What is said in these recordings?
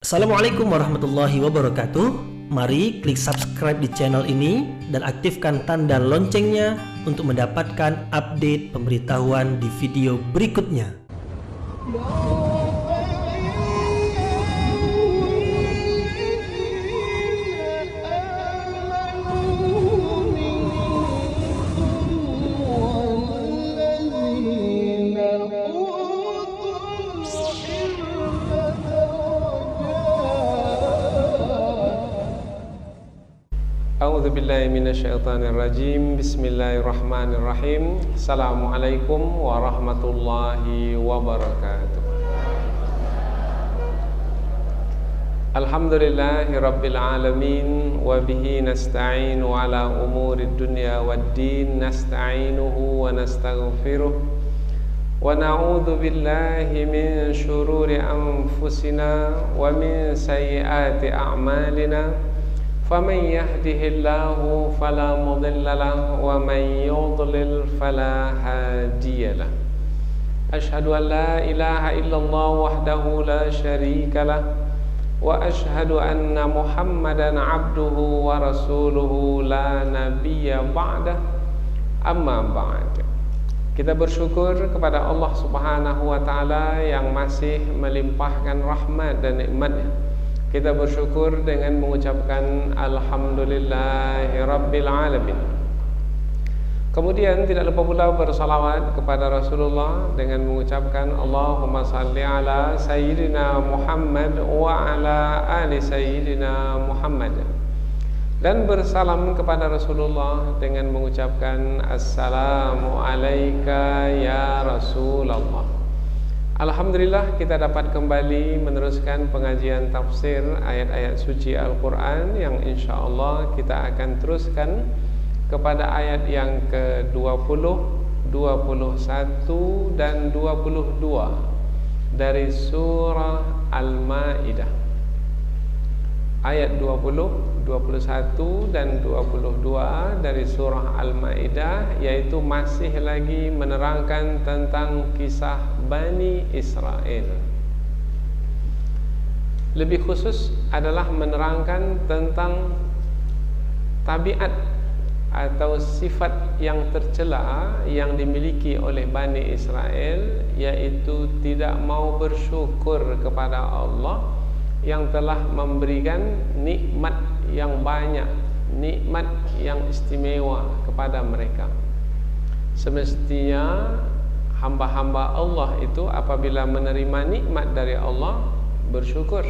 Assalamualaikum warahmatullahi wabarakatuh. Mari klik subscribe di channel ini dan aktifkan tanda loncengnya untuk mendapatkan update pemberitahuan di video berikutnya. A'udzu billahi minasyaitonir rajim. Bismillahirrahmanirrahim. Assalamualaikum warahmatullahi wabarakatuh. Alhamdulillahi rabbil alamin wa bihi nasta'inu ala umurid dunya waddin. Nasta'inuhu wa nastaghfiruh wa na'udzu billahi min syururi anfusina wa min sayyiati a'malina. فمن يهده الله فلا مضل له ومن يضلل فلا هادي له أشهد أن لا إله إلا الله وحده لا شريك له وأشهد أن محمدا عبده ورسوله لا نبي بعده أما بعد. Kita bersyukur kepada Allah Subhanahu wa taala yang masih melimpahkan rahmat dan nikmat-Nya. Kita bersyukur dengan mengucapkan Alhamdulillahi Rabbil Alamin. Kemudian tidak lupa pula bersalawat kepada Rasulullah dengan mengucapkan Allahumma salli ala Sayyidina Muhammad wa ala ali Sayyidina Muhammad. Dan bersalam kepada Rasulullah dengan mengucapkan Assalamu alayka ya Rasulullah. Alhamdulillah kita dapat kembali meneruskan pengajian tafsir ayat-ayat suci Al-Quran yang insyaAllah kita akan teruskan kepada ayat yang ke-20, 21 dan 22 dari surah Al-Ma'idah. Ayat 20, 21 dan 22 dari surah Al-Ma'idah, yaitu masih lagi menerangkan tentang kisah Bani Israel. Lebih khusus adalah menerangkan tentang tabiat atau sifat yang tercela yang dimiliki oleh Bani Israel, yaitu tidak mau bersyukur kepada Allah yang telah memberikan nikmat yang banyak, nikmat yang istimewa kepada mereka. Semestinya hamba-hamba Allah itu apabila menerima nikmat dari Allah bersyukur.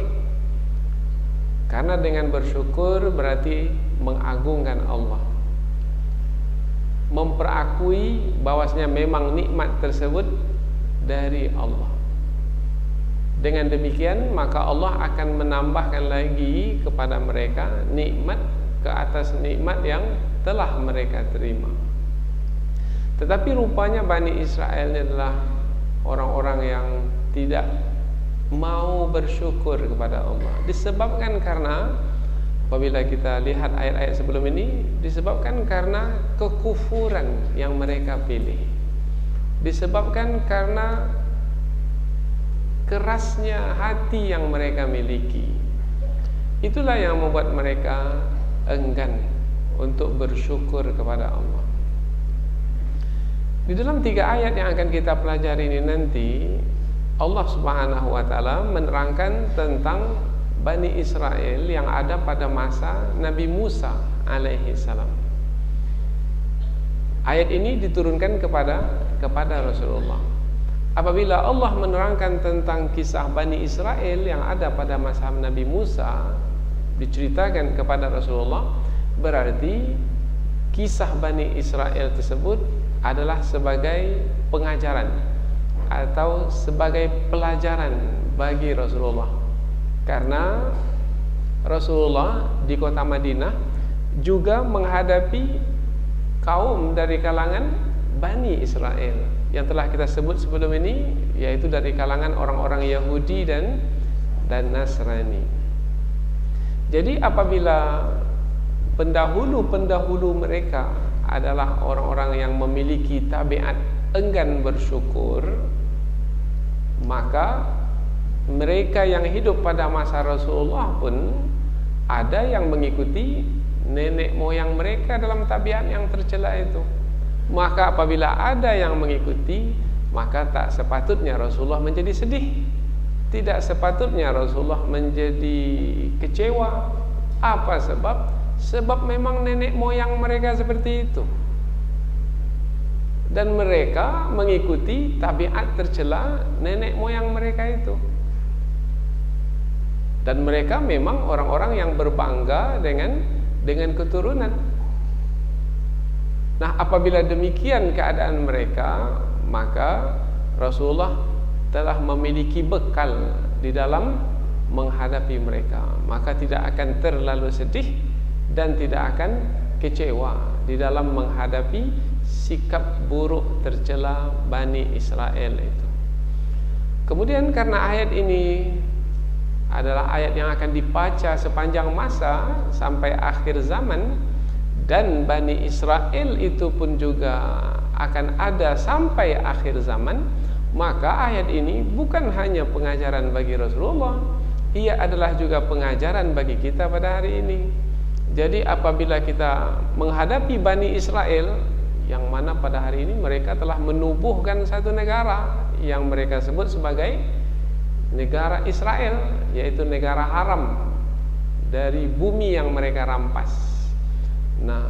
Karena dengan bersyukur berarti mengagungkan Allah, memperakui bahwasanya memang nikmat tersebut dari Allah. Dengan demikian maka Allah akan menambahkan lagi kepada mereka nikmat ke atas nikmat yang telah mereka terima. Tetapi rupanya Bani Israel ini adalah orang-orang yang tidak mau bersyukur kepada Allah. Disebabkan karena apabila kita lihat ayat-ayat sebelum ini, disebabkan karena kekufuran yang mereka pilih. Disebabkan karena kerasnya hati yang mereka miliki. Itulah yang membuat mereka enggan untuk bersyukur kepada Allah. Di dalam 3 ayat yang akan kita pelajari ini nanti, Allah Subhanahu wa taala menerangkan tentang Bani Israel yang ada pada masa Nabi Musa alaihi salam. Ayat ini diturunkan kepada Rasulullah. Apabila Allah menerangkan tentang kisah Bani Israel yang ada pada masa Nabi Musa diceritakan kepada Rasulullah, berarti kisah Bani Israel tersebut adalah sebagai pengajaran atau sebagai pelajaran bagi Rasulullah. Karena Rasulullah di kota Madinah juga menghadapi kaum dari kalangan Bani Israel yang telah kita sebut sebelum ini, yaitu dari kalangan orang-orang Yahudi dan Nasrani. Jadi apabila pendahulu-pendahulu mereka adalah orang-orang yang memiliki tabiat enggan bersyukur, maka mereka yang hidup pada masa Rasulullah pun ada yang mengikuti nenek moyang mereka dalam tabiat yang tercela itu. Maka apabila ada yang mengikuti, maka tak sepatutnya Rasulullah menjadi sedih, tidak sepatutnya Rasulullah menjadi kecewa. Apa sebab? Sebab memang nenek moyang mereka seperti itu, dan mereka mengikuti tabiat tercela nenek moyang mereka itu. Dan mereka memang orang-orang yang berbangga dengan keturunan. Nah, apabila demikian keadaan mereka, maka Rasulullah telah memiliki bekal di dalam menghadapi mereka. Maka tidak akan terlalu sedih dan tidak akan kecewa di dalam menghadapi sikap buruk tercela Bani Israel itu. Kemudian karena ayat ini adalah ayat yang akan dibaca sepanjang masa sampai akhir zaman, dan Bani Israel itu pun juga akan ada sampai akhir zaman, maka ayat ini bukan hanya pengajaran bagi Rasulullah, ia adalah juga pengajaran bagi kita pada hari ini. Jadi apabila kita menghadapi Bani Israel, yang mana pada hari ini mereka telah menubuhkan satu negara yang mereka sebut sebagai negara Israel, yaitu negara haram dari bumi yang mereka rampas. Nah,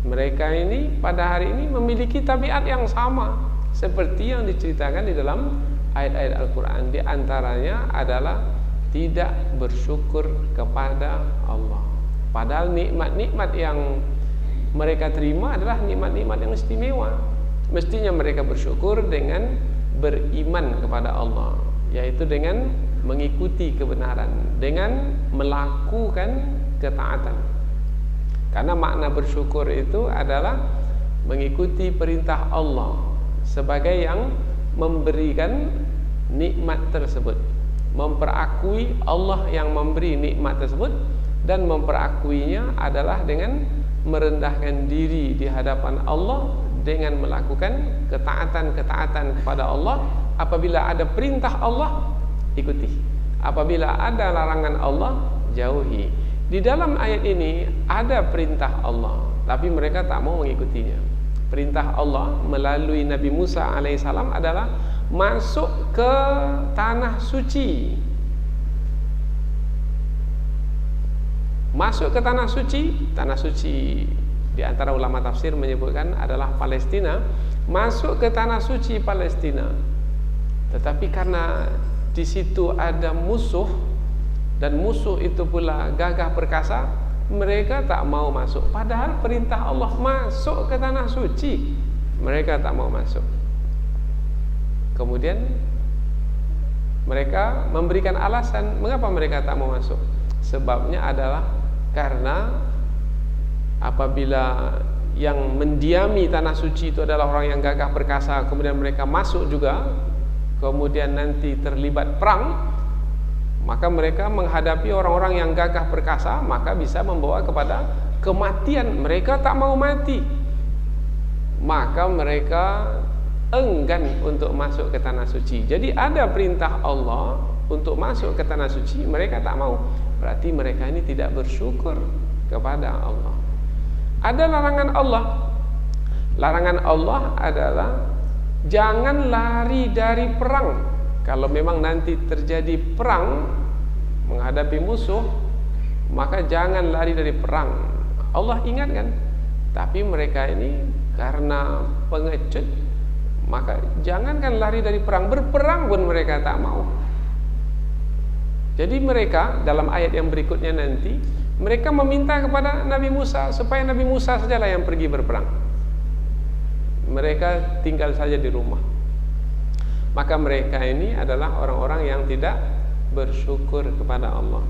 mereka ini pada hari ini memiliki tabiat yang sama seperti yang diceritakan di dalam ayat-ayat Al-Quran. Di antaranya adalah tidak bersyukur kepada Allah. Padahal nikmat-nikmat yang mereka terima adalah nikmat-nikmat yang istimewa. Mestinya mereka bersyukur dengan beriman kepada Allah, yaitu dengan mengikuti kebenaran, dengan melakukan ketaatan. Karena makna bersyukur itu adalah mengikuti perintah Allah sebagai yang memberikan nikmat tersebut, memperakui Allah yang memberi nikmat tersebut, dan memperakuinya adalah dengan merendahkan diri di hadapan Allah dengan melakukan ketaatan-ketaatan kepada Allah. Apabila ada perintah Allah, ikuti. Apabila ada larangan Allah, jauhi. Di dalam ayat ini ada perintah Allah, tapi mereka tak mau mengikutinya. Perintah Allah melalui Nabi Musa alaihissalam adalah masuk ke tanah suci. Masuk ke tanah suci di antara ulama tafsir menyebutkan adalah Palestina. Masuk ke tanah suci Palestina. Tetapi karena di situ ada musuh, dan musuh itu pula gagah perkasa, mereka tak mau masuk. Padahal perintah Allah masuk ke tanah suci, mereka tak mau masuk. Kemudian mereka memberikan alasan mengapa mereka tak mau masuk. Sebabnya adalah karena apabila yang mendiami tanah suci itu adalah orang yang gagah perkasa, kemudian mereka masuk juga, kemudian nanti terlibat perang, maka mereka menghadapi orang-orang yang gagah perkasa, maka bisa membawa kepada kematian. Mereka tak mau mati, maka mereka enggan untuk masuk ke tanah suci. Jadi ada perintah Allah untuk masuk ke tanah suci, mereka tak mau. Berarti mereka ini tidak bersyukur kepada Allah. Ada larangan Allah. Larangan Allah adalah jangan lari dari perang. Kalau memang nanti terjadi perang menghadapi musuh, maka jangan lari dari perang. Allah ingatkan. Tapi mereka ini karena pengecut, maka jangankan lari dari perang, berperang pun mereka tak mau. Jadi mereka dalam ayat yang berikutnya nanti, mereka meminta kepada Nabi Musa supaya Nabi Musa sajalah yang pergi berperang. Mereka tinggal saja di rumah. Maka mereka ini adalah orang-orang yang tidak bersyukur kepada Allah.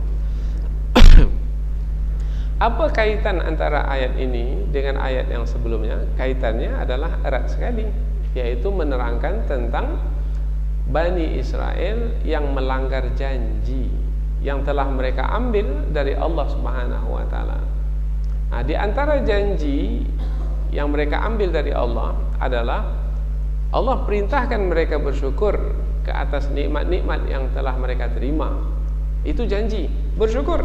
Apa kaitan antara ayat ini dengan ayat yang sebelumnya? Kaitannya adalah erat sekali, yaitu menerangkan tentang Bani Israel yang melanggar janji yang telah mereka ambil dari Allah Subhanahu wa taala. Nah, di antara janji yang mereka ambil dari Allah adalah Allah perintahkan mereka bersyukur ke atas nikmat-nikmat yang telah mereka terima. Itu janji, bersyukur.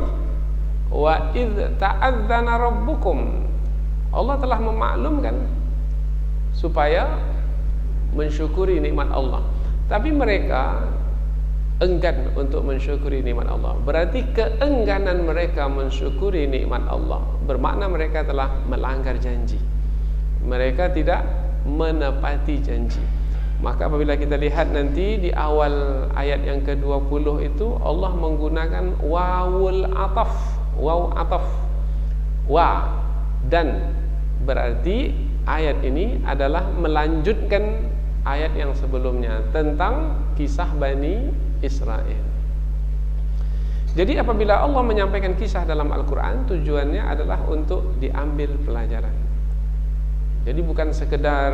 Wa idz ta'adzana rabbukum, Allah telah memaklumkan supaya mensyukuri nikmat Allah. Tapi mereka enggan untuk mensyukuri nikmat Allah. Berarti keengganan mereka mensyukuri nikmat Allah bermakna mereka telah melanggar janji. Mereka tidak menepati janji. Maka apabila kita lihat nanti di awal ayat yang ke-20 itu Allah menggunakan wawul ataf, waw ataf, wa, dan berarti ayat ini adalah melanjutkan ayat yang sebelumnya tentang kisah Bani Israel. Jadi apabila Allah menyampaikan kisah dalam Al-Quran, tujuannya adalah untuk diambil pelajaran. Jadi bukan sekedar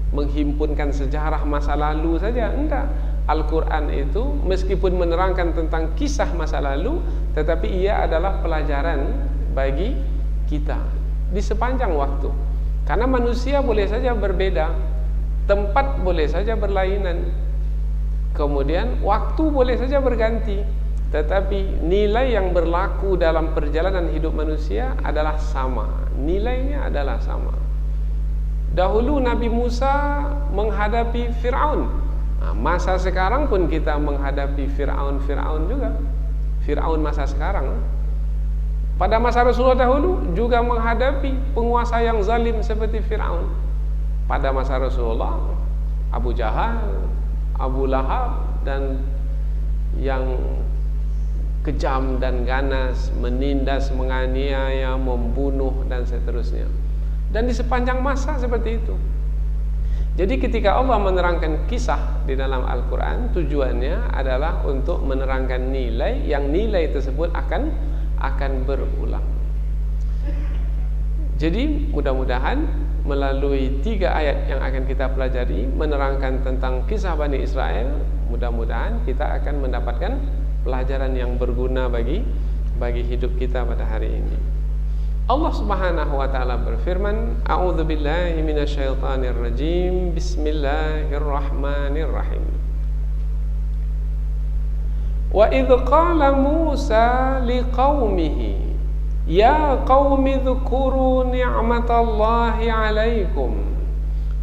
menghimpunkan sejarah masa lalu saja, enggak. Al-Quran itu meskipun menerangkan tentang kisah masa lalu, tetapi ia adalah pelajaran bagi kita di sepanjang waktu. Karena manusia boleh saja berbeda, tempat boleh saja berlainan, kemudian waktu boleh saja berganti, tetapi nilai yang berlaku dalam perjalanan hidup manusia adalah sama. Nilainya adalah sama. Dahulu Nabi Musa menghadapi Fir'aun. Masa sekarang pun kita menghadapi Fir'aun juga. Fir'aun masa sekarang. Pada masa Rasulullah dahulu juga menghadapi penguasa yang zalim seperti Fir'aun. Pada masa Rasulullah, Abu Jahal, Abu Lahab, dan yang kejam dan ganas, menindas, menganiaya, membunuh, dan seterusnya. Dan di sepanjang masa seperti itu. Jadi ketika Allah menerangkan kisah di dalam Al-Quran, tujuannya adalah untuk menerangkan nilai, yang nilai tersebut akan berulang. Jadi mudah-mudahan melalui 3 ayat yang akan kita pelajari menerangkan tentang kisah Bani Israel, mudah-mudahan kita akan mendapatkan pelajaran yang berguna bagi hidup kita pada hari ini. Allah Subhanahu wa taala berfirman, A'udzubillahi minasyaitonir rajim. Bismillahirrahmanirrahim. Wa idz qala Musa liqaumihi ya qaumi dzkuru ni'matallahi 'alaikum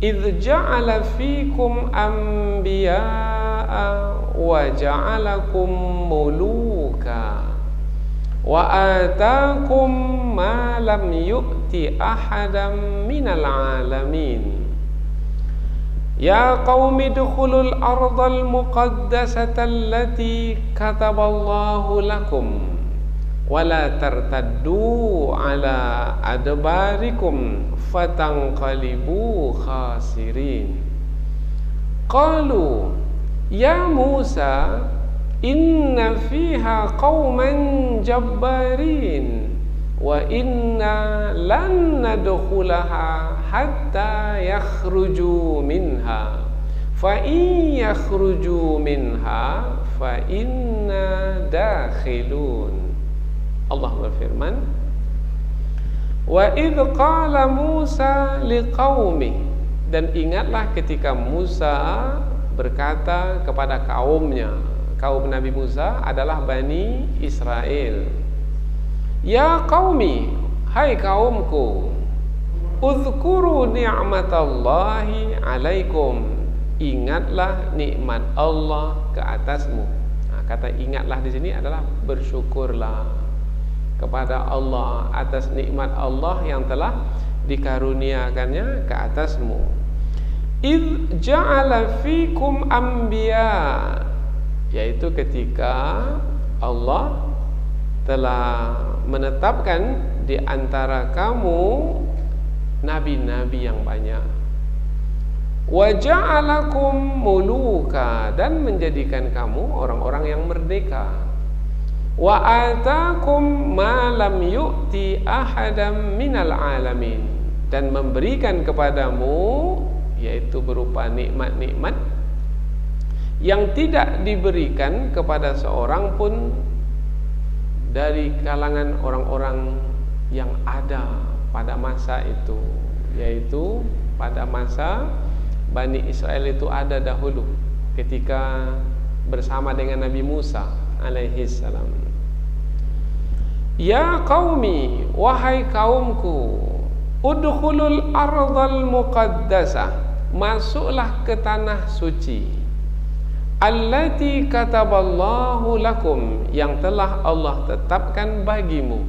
idz ja'ala fikum anbiya'a wa ja'alakum muluka wa ataakum ma lam yu'ti ahadam minal 'alamin. Ya qaumi dukhulul ardal muqaddasata allati kataballahu lakum wa la tartaddu ala adbarikum fatanqalibu khasirin. Qalu ya Musa inna fiha qauman jabbarin wa inna lan nadkhulaha hatta yakhruju minha fa in yakhruju minha fa inna dakhilun. Allah berfirman, wa idz qala Musa liqaumi, dan ingatlah ketika Musa berkata kepada kaumnya. Kaum Nabi Musa adalah Bani Israel. Ya qaumi, hai kaumku, uzkuru ni'matallahi alaikum, ingatlah nikmat Allah ke atasmu. Kata ingatlah di sini adalah bersyukurlah kepada Allah atas nikmat Allah yang telah dikaruniakannya ke atasmu. Idz ja'ala fikum anbiya, yaitu ketika Allah telah menetapkan di antara kamu nabi-nabi yang banyak. Wa ja'alakum muluka, dan menjadikan kamu orang-orang yang merdeka. Wa ataakum ma lam yu'ti ahadam minal alamin, dan memberikan kepadamu, yaitu berupa nikmat-nikmat yang tidak diberikan kepada seorang pun dari kalangan orang-orang yang ada pada masa itu, yaitu pada masa Bani Israel itu ada dahulu. ketika bersama dengan Nabi Musa alaihi salam. Ya qaumi, wahai kaumku, udkhulul ardhal muqaddasah, masuklah ke tanah suci, allati kataballahu lakum, yang telah Allah tetapkan bagimu,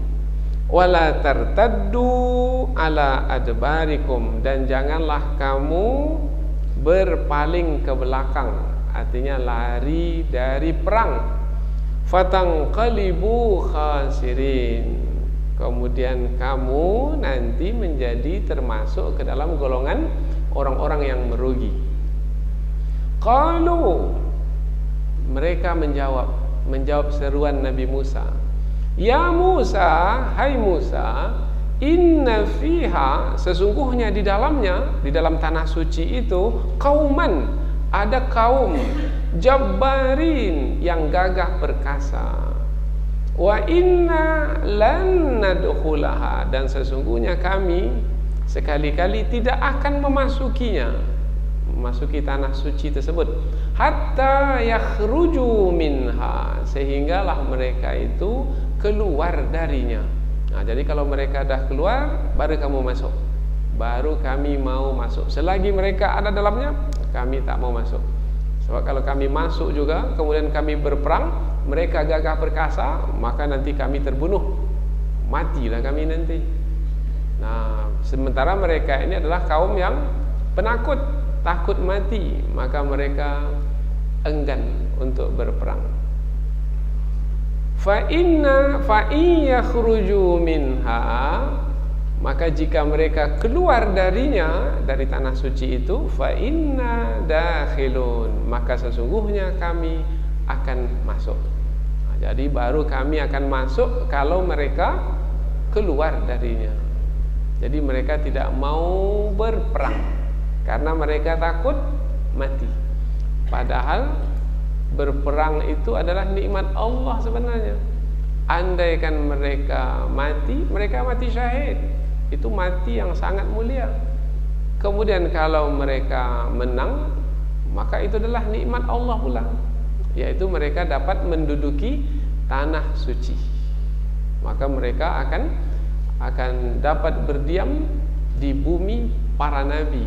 wala tartaddu ala adbarikum, dan janganlah kamu berpaling ke belakang, artinya lari dari perang, fatanqalibu khasirin, kemudian kamu nanti menjadi termasuk ke dalam golongan orang-orang yang merugi. Qalu, mereka menjawab seruan Nabi Musa. Ya Musa, hai Musa, inna fiha, sesungguhnya di dalamnya, di dalam tanah suci itu, kauman, ada kaum jabbarin, yang gagah perkasa. Wa inna lan nadkhulaha, dan sesungguhnya kami sekali-kali tidak akan memasuki tanah suci tersebut, hatta yakhruju minha, sehinggalah mereka itu keluar darinya. Nah, jadi kalau mereka dah keluar, baru kamu masuk, baru kami mau masuk. Selagi mereka ada dalamnya, kami tak mau masuk. Sebab kalau kami masuk juga, kemudian kami berperang, mereka gagah perkasa, maka nanti kami terbunuh, matilah kami nanti. Nah, sementara mereka ini adalah kaum yang penakut, takut mati, maka mereka enggan untuk berperang. Fa in yakhruju minha, maka jika mereka keluar darinya, dari tanah suci itu, fa inna dakhilun, maka sesungguhnya kami akan masuk. Nah, jadi baru kami akan masuk kalau mereka keluar darinya. Jadi mereka tidak mau berperang karena mereka takut mati. Padahal berperang itu adalah nikmat Allah sebenarnya. Andaikan mereka mati syahid. Itu mati yang sangat mulia. Kemudian kalau mereka menang, maka itu adalah nikmat Allah pula, yaitu mereka dapat menduduki tanah suci. Maka mereka akan dapat berdiam di bumi para nabi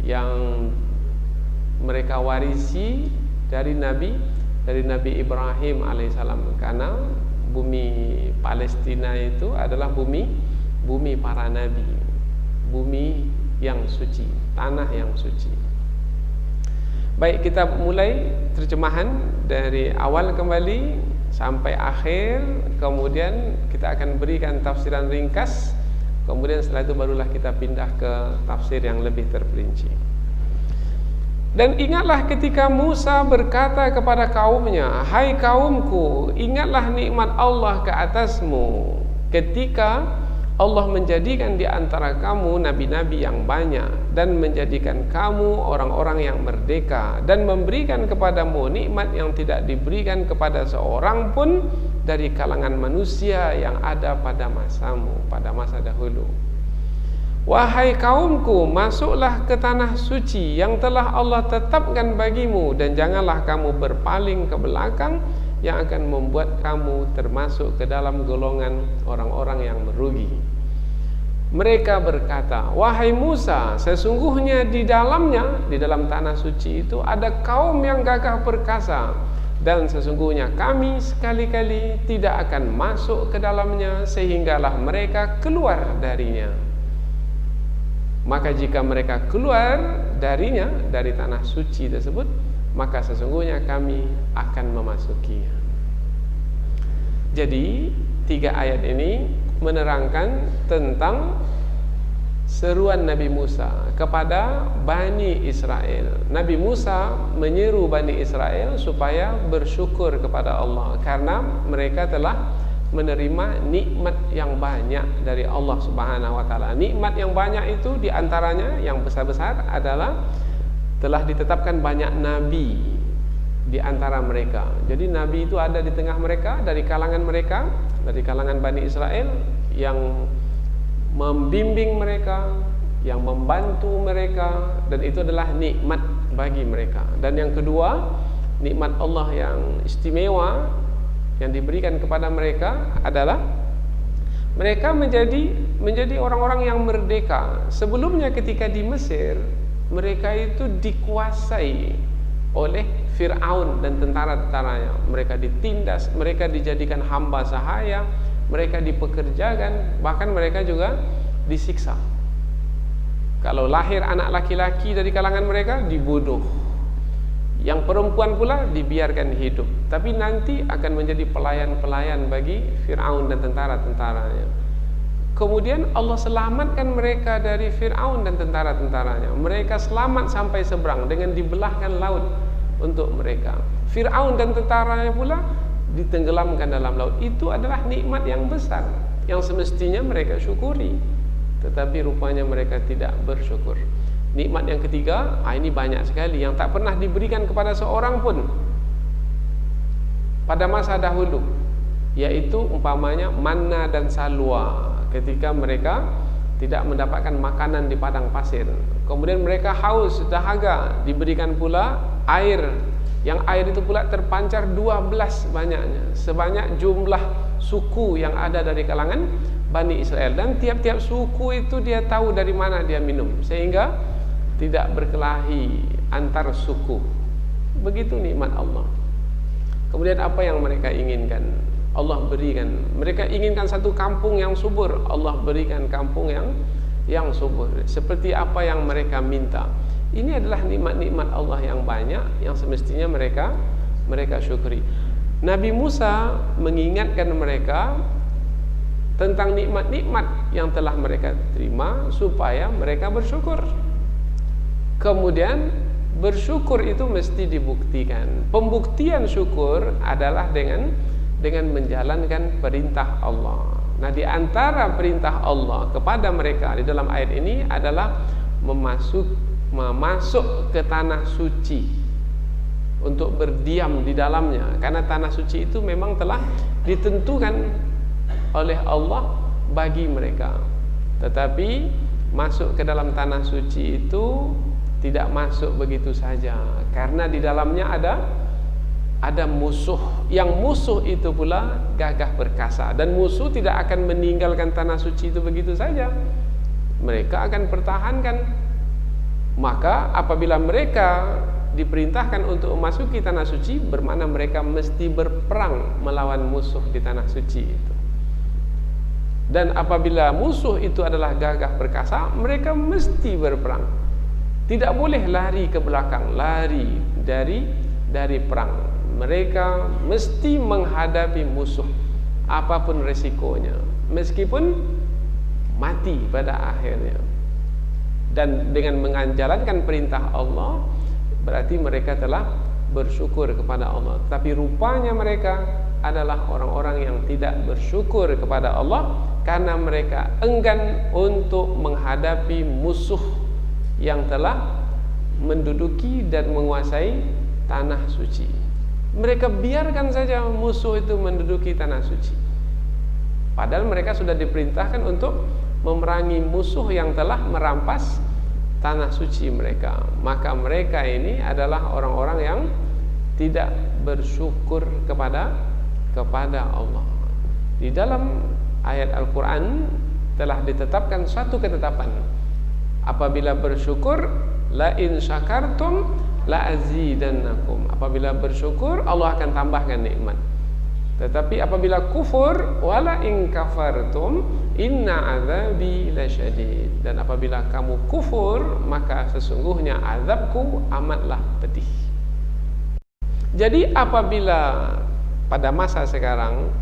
yang mereka warisi dari Nabi Ibrahim alaihissalam, karena bumi Palestina itu adalah bumi para nabi, bumi yang suci, tanah yang suci. Baik, kita mulai terjemahan dari awal kembali sampai akhir, kemudian kita akan berikan tafsiran ringkas, kemudian setelah itu barulah kita pindah ke tafsir yang lebih terperinci. Dan ingatlah ketika Musa berkata kepada kaumnya, hai kaumku, ingatlah nikmat Allah ke atasmu ketika Allah menjadikan di antara kamu nabi-nabi yang banyak dan menjadikan kamu orang-orang yang merdeka dan memberikan kepadamu nikmat yang tidak diberikan kepada seorang pun dari kalangan manusia yang ada pada masamu, pada masa dahulu. Wahai kaumku, masuklah ke tanah suci yang telah Allah tetapkan bagimu, dan janganlah kamu berpaling ke belakang yang akan membuat kamu termasuk ke dalam golongan orang-orang yang merugi. Mereka berkata, wahai Musa, sesungguhnya di dalamnya, di dalam tanah suci itu ada kaum yang gagah perkasa, dan sesungguhnya kami sekali-kali tidak akan masuk ke dalamnya sehinggalah mereka keluar darinya. Maka jika mereka keluar darinya, dari tanah suci tersebut, maka sesungguhnya kami akan memasukinya. Jadi 3 ayat ini menerangkan tentang seruan Nabi Musa kepada Bani Israel. Nabi Musa menyeru Bani Israel supaya bersyukur kepada Allah karena mereka telah menerima nikmat yang banyak dari Allah Subhanahu wa taala. Nikmat yang banyak itu diantaranya yang besar-besar adalah telah ditetapkan banyak nabi di antara mereka. Jadi nabi itu ada di tengah mereka, dari kalangan mereka, dari kalangan Bani Israel, yang membimbing mereka, yang membantu mereka, dan itu adalah nikmat bagi mereka. Dan yang kedua, nikmat Allah yang istimewa yang diberikan kepada mereka adalah mereka menjadi orang-orang yang merdeka. Sebelumnya ketika di Mesir, mereka itu dikuasai oleh Fir'aun dan tentara-tentaranya. Mereka ditindas, mereka dijadikan hamba sahaya, mereka dipekerjakan, bahkan mereka juga disiksa. Kalau lahir anak laki-laki dari kalangan mereka, dibunuh. Yang perempuan pula dibiarkan hidup, tapi nanti akan menjadi pelayan-pelayan bagi Fir'aun dan tentara-tentaranya. Kemudian Allah selamatkan mereka dari Fir'aun dan tentara-tentaranya. Mereka selamat sampai seberang dengan dibelahkan laut untuk mereka. Fir'aun dan tentaranya pula ditenggelamkan dalam laut. Itu adalah nikmat yang besar yang semestinya mereka syukuri, tetapi rupanya mereka tidak bersyukur. Nikmat yang ketiga, ini banyak sekali yang tak pernah diberikan kepada seorang pun pada masa dahulu, yaitu umpamanya manna dan salwa. Ketika mereka tidak mendapatkan makanan di padang pasir, kemudian mereka haus, dahaga, diberikan pula air, yang air itu pula terpancar 12 banyaknya, sebanyak jumlah suku yang ada dari kalangan Bani Israel. Dan tiap-tiap suku itu dia tahu dari mana dia minum, sehingga tidak berkelahi antar suku. Begitu nikmat Allah. Kemudian apa yang mereka inginkan, Allah berikan. Mereka inginkan satu kampung yang subur, Allah berikan kampung yang subur, seperti apa yang mereka minta. Ini adalah nikmat-nikmat Allah yang banyak yang semestinya mereka syukuri. Nabi Musa mengingatkan mereka tentang nikmat-nikmat yang telah mereka terima supaya mereka bersyukur. Kemudian bersyukur itu mesti dibuktikan. Pembuktian syukur adalah dengan menjalankan perintah Allah. Nah, di antara perintah Allah kepada mereka di dalam ayat ini adalah memasuk ke tanah suci untuk berdiam di dalamnya, karena tanah suci itu memang telah ditentukan oleh Allah bagi mereka. Tetapi masuk ke dalam tanah suci itu tidak masuk begitu saja, karena di dalamnya ada musuh. Yang musuh itu pula gagah perkasa, dan musuh tidak akan meninggalkan tanah suci itu begitu saja. Mereka akan pertahankan. Maka apabila mereka diperintahkan untuk memasuki tanah suci, bermakna mereka mesti berperang melawan musuh di tanah suci itu. Dan apabila musuh itu adalah gagah perkasa, mereka mesti berperang. Tidak boleh lari ke belakang, lari dari perang. Mereka mesti menghadapi musuh apapun resikonya, meskipun mati pada akhirnya. Dan dengan menjalankan perintah Allah, berarti mereka telah bersyukur kepada Allah. Tapi rupanya mereka adalah orang-orang yang tidak bersyukur kepada Allah, karena mereka enggan untuk menghadapi musuh yang telah menduduki dan menguasai tanah suci. Mereka biarkan saja musuh itu menduduki tanah suci, padahal mereka sudah diperintahkan untuk memerangi musuh yang telah merampas tanah suci mereka. Maka mereka ini adalah orang-orang yang tidak bersyukur kepada Allah. Di dalam ayat Al-Quran telah ditetapkan suatu ketetapan, apabila bersyukur, la in syakartum la azidannakum. Apabila bersyukur, Allah akan tambahkan nikmat. Tetapi apabila kufur, wala in kafartum inna azabi lasyadid. Dan apabila kamu kufur, maka sesungguhnya azabku amatlah pedih. Jadi apabila pada masa sekarang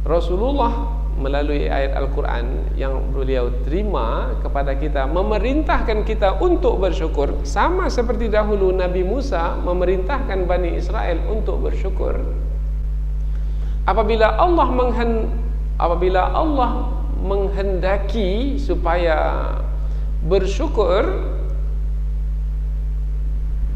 Rasulullah melalui ayat Al-Quran yang beliau terima kepada kita, memerintahkan kita untuk bersyukur, sama seperti dahulu Nabi Musa memerintahkan Bani Israel untuk bersyukur. Apabila Allah menghendaki supaya bersyukur,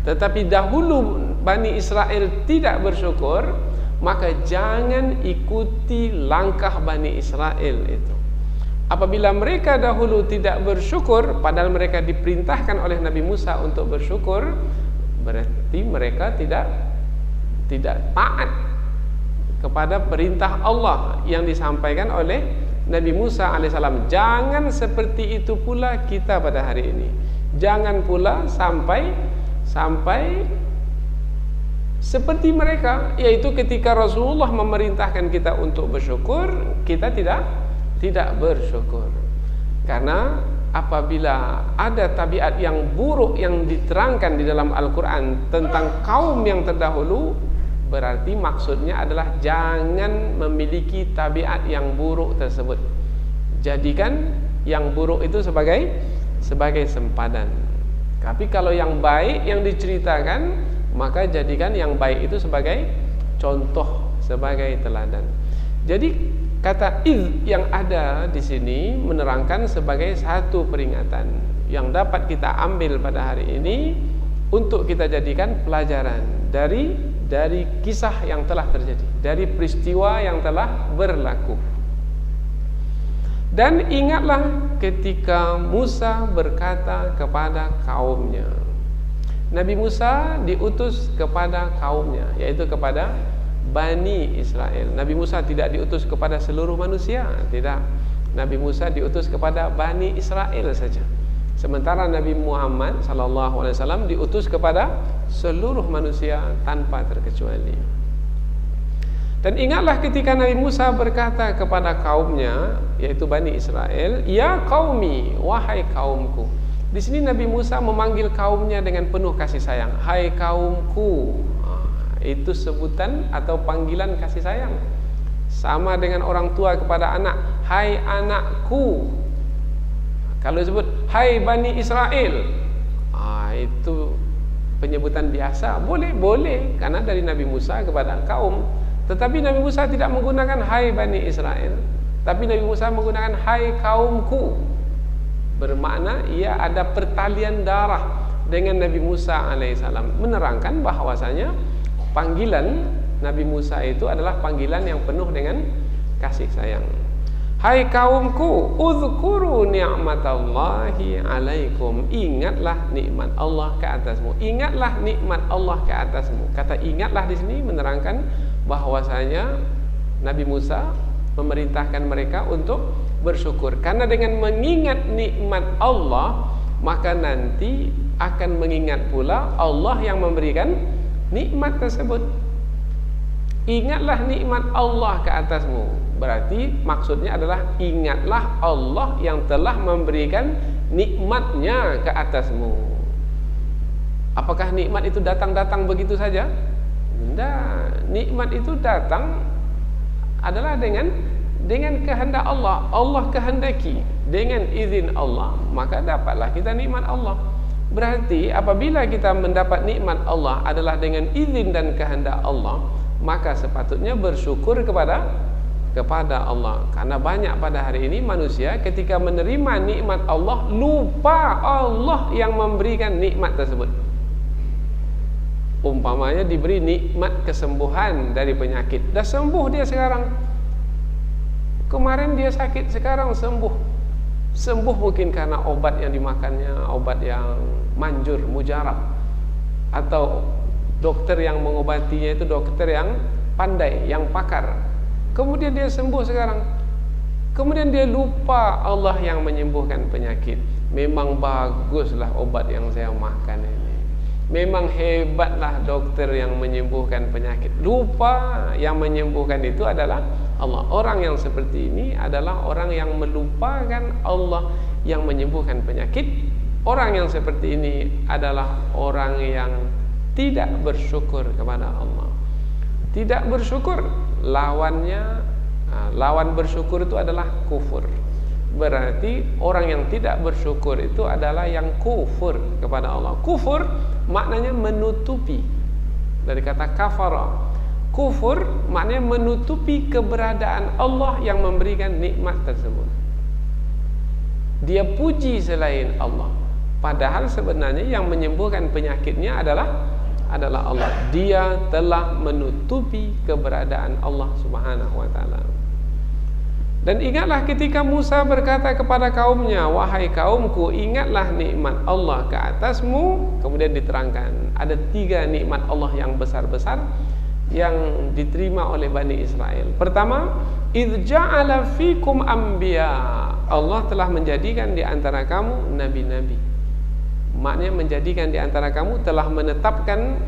tetapi dahulu Bani Israel tidak bersyukur, maka jangan ikuti langkah Bani Israel itu. apabila mereka dahulu tidak bersyukur, padahal mereka diperintahkan oleh Nabi Musa untuk bersyukur, berarti mereka tidak taat kepada perintah Allah yang disampaikan oleh Nabi Musa alaihissalam. Jangan seperti itu pula kita pada hari ini. Jangan pula sampai seperti mereka, yaitu ketika Rasulullah memerintahkan kita untuk bersyukur, kita tidak bersyukur. Karena apabila ada tabiat yang buruk yang diterangkan di dalam Al-Quran tentang kaum yang terdahulu, berarti maksudnya adalah jangan memiliki tabiat yang buruk tersebut. Jadikan yang buruk itu sebagai sempadan. Tapi kalau yang baik yang diceritakan, maka jadikan yang baik itu sebagai contoh, sebagai teladan. Jadi kata iz yang ada di sini menerangkan sebagai satu peringatan yang dapat kita ambil pada hari ini untuk kita jadikan pelajaran dari kisah yang telah terjadi, dari peristiwa yang telah berlaku. Dan ingatlah ketika Musa berkata kepada kaumnya. Nabi Musa diutus kepada kaumnya, yaitu kepada Bani Israel. Nabi Musa tidak diutus kepada seluruh manusia, tidak. Nabi Musa diutus kepada Bani Israel saja. Sementara Nabi Muhammad SAW diutus kepada seluruh manusia tanpa terkecuali. Dan ingatlah ketika Nabi Musa berkata kepada kaumnya, yaitu Bani Israel, ya qaumi, wahai kaumku. Di sini Nabi Musa memanggil kaumnya dengan penuh kasih sayang. Hai kaumku. Itu sebutan atau panggilan kasih sayang. Sama dengan orang tua kepada anak. Hai anakku. Kalau disebut hai Bani Israel, itu penyebutan biasa. Boleh karena dari Nabi Musa kepada kaum. Tetapi Nabi Musa tidak menggunakan hai Bani Israel, tapi Nabi Musa menggunakan hai kaumku. Bermakna ia ada pertalian darah dengan Nabi Musa alaihissalam, menerangkan bahwasanya panggilan Nabi Musa itu adalah panggilan yang penuh dengan kasih sayang. Hai kaumku, uzkuru ni'matallahi alaikum. Ingatlah nikmat Allah ke atasmu. Ingatlah nikmat Allah ke atasmu. Kata ingatlah di sini menerangkan bahwasanya Nabi Musa memerintahkan mereka untuk bersyukur. Karena dengan mengingat nikmat Allah, maka nanti akan mengingat pula Allah yang memberikan nikmat tersebut. Ingatlah nikmat Allah ke atasmu. Berarti maksudnya adalah ingatlah Allah yang telah memberikan nikmatnya ke atasmu. Apakah nikmat itu datang begitu saja? Tidak. Nikmat itu datang adalah dengan kehendak Allah. Allah kehendaki, dengan izin Allah, maka dapatlah kita nikmat Allah. Berarti apabila kita mendapat nikmat Allah adalah dengan izin dan kehendak Allah, maka sepatutnya bersyukur kepada Allah. Karena banyak pada hari ini manusia ketika menerima nikmat Allah lupa Allah yang memberikan nikmat tersebut. Umpamanya diberi nikmat kesembuhan dari penyakit, dah sembuh dia sekarang. Kemarin dia sakit, sekarang sembuh mungkin karena obat yang dimakannya, obat yang manjur, mujarab, atau dokter yang mengobatinya itu dokter yang pandai, yang pakar. Kemudian dia sembuh sekarang. Kemudian dia lupa Allah yang menyembuhkan penyakit. Memang baguslah obat yang saya makan ini. Memang hebatlah dokter yang menyembuhkan penyakit. Lupa yang menyembuhkan itu adalah Allah. Orang yang seperti ini adalah orang yang melupakan Allah yang menyembuhkan penyakit. Orang yang seperti ini adalah orang yang tidak bersyukur kepada Allah. Tidak bersyukur, lawan bersyukur itu adalah kufur. Berarti orang yang tidak bersyukur itu adalah yang kufur kepada Allah. Kufur maknanya menutupi, dari kata kafara. Kufur maknanya menutupi keberadaan Allah yang memberikan nikmat tersebut. Dia puji selain Allah, padahal sebenarnya yang menyembuhkan penyakitnya adalah Allah. Dia telah menutupi keberadaan Allah Subhanahu wa taala. Dan ingatlah ketika Musa berkata kepada kaumnya, wahai kaumku, ingatlah nikmat Allah ke atasmu. Kemudian diterangkan ada 3 nikmat Allah yang besar-besar yang diterima oleh Bani Israel. Pertama, idz ja'ala fikum anbiya. Allah telah menjadikan di antara kamu nabi-nabi. Maknanya menjadikan di antara kamu, telah menetapkan,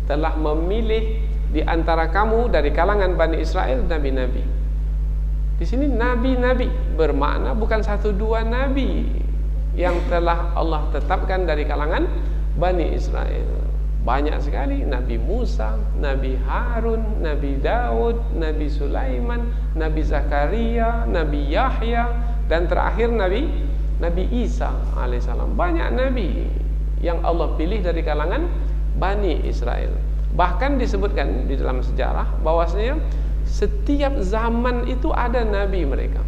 telah memilih di antara kamu dari kalangan Bani Israel nabi-nabi. Di sini nabi-nabi bermakna bukan 1-2 nabi yang telah Allah tetapkan dari kalangan Bani Israel. Banyak sekali, Nabi Musa, Nabi Harun, Nabi Daud, Nabi Sulaiman, Nabi Zakaria, Nabi Yahya, dan terakhir Nabi Isa alaihissalam. Banyak nabi yang Allah pilih dari kalangan Bani Israel. Bahkan disebutkan di dalam sejarah bahwasanya setiap zaman itu ada nabi mereka.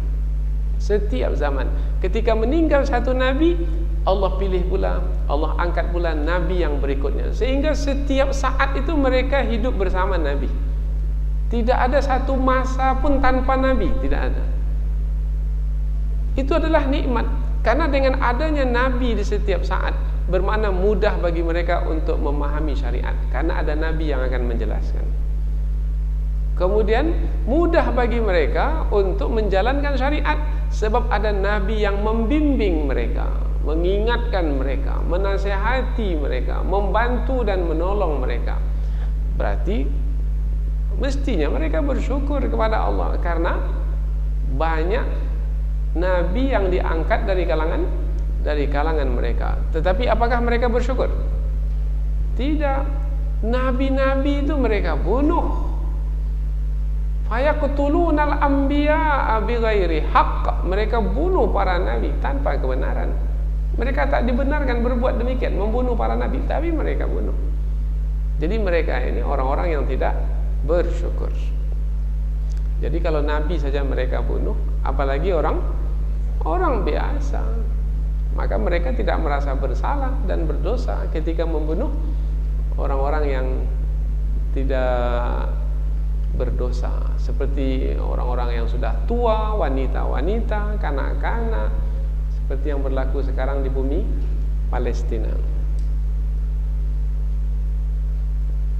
Setiap zaman, ketika meninggal satu nabi, Allah pilih pula, Allah angkat pula nabi yang berikutnya. Sehingga setiap saat itu mereka hidup bersama nabi. Tidak ada satu masa pun tanpa nabi, tidak ada. Itu adalah nikmat. Karena dengan adanya nabi di setiap saat, bermakna mudah bagi mereka untuk memahami syariat, karena ada nabi yang akan menjelaskan. Kemudian mudah bagi mereka untuk menjalankan syariat, sebab ada nabi yang membimbing mereka, mengingatkan mereka, menasihati mereka, membantu dan menolong mereka. Berarti mestinya mereka bersyukur kepada Allah karena banyak nabi yang diangkat dari kalangan mereka. Tetapi apakah mereka bersyukur? Tidak. Nabi-nabi itu mereka bunuh. Fayaqtulunal anbiya'a bighairi haqq. Mereka bunuh para nabi tanpa kebenaran. Mereka tak dibenarkan berbuat demikian, membunuh para nabi, tapi mereka bunuh. Jadi mereka ini orang-orang yang tidak bersyukur. Jadi kalau nabi saja mereka bunuh, apalagi orang biasa, maka mereka tidak merasa bersalah dan berdosa ketika membunuh orang-orang yang tidak berdosa, seperti orang-orang yang sudah tua, wanita-wanita, kanak-kanak, seperti yang berlaku sekarang di bumi Palestina.